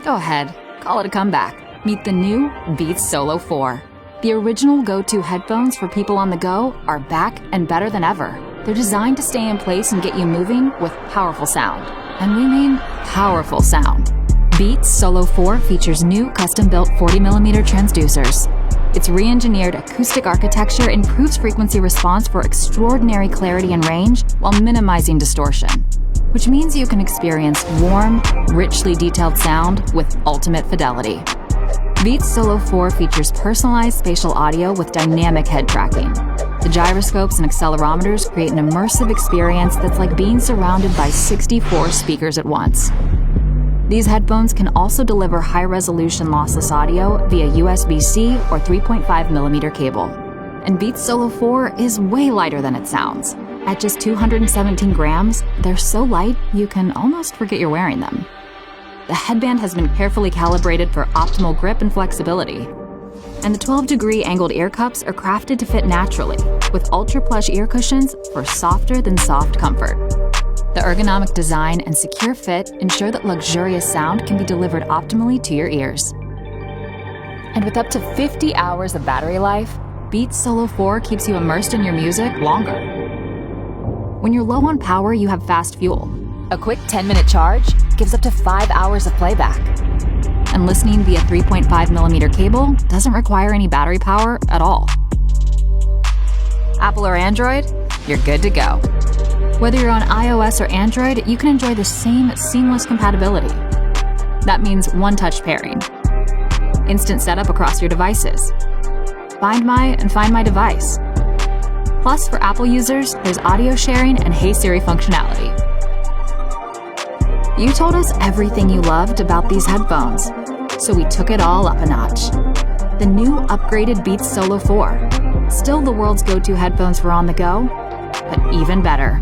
Go ahead, call it a comeback. Meet the new Beats Solo 4. The original go-to headphones for people on the go are back and better than ever. They're designed to stay in place and get you moving with powerful sound. And we mean powerful sound. Beats Solo 4 features new custom-built 40mm transducers. Its re-engineered acoustic architecture improves frequency response for extraordinary clarity and range while minimizing distortion, which means you can experience warm, richly detailed sound with ultimate fidelity. Beats Solo 4 features personalized spatial audio with dynamic head tracking. The gyroscopes and accelerometers create an immersive experience that's like being surrounded by 64 speakers at once. These headphones can also deliver high-resolution lossless audio via USB-C or 3.5mm cable. And Beats Solo 4 is way lighter than it sounds. At just 217 grams, they're so light you can almost forget you're wearing them. The headband has been carefully calibrated for optimal grip and flexibility. And the 12-degree angled ear cups are crafted to fit naturally, with ultra-plush ear cushions for softer-than-soft comfort. The ergonomic design and secure fit ensure that luxurious sound can be delivered optimally to your ears. And with up to 50 hours of battery life, Beats Solo 4 keeps you immersed in your music longer. When you're low on power, you have fast fuel. A quick 10-minute charge gives up to 5 hours of playback. And listening via 3.5mm cable doesn't require any battery power at all. Apple or Android? You're good to go. Whether you're on iOS or Android, you can enjoy the same seamless compatibility. That means one-touch pairing, instant setup across your devices, Find My and Find My Device. Plus, for Apple users, there's audio sharing and Hey Siri functionality. You told us everything you loved about these headphones, so we took it all up a notch. The new upgraded Beats Solo 4. Still the world's go-to headphones for on the go, but even better.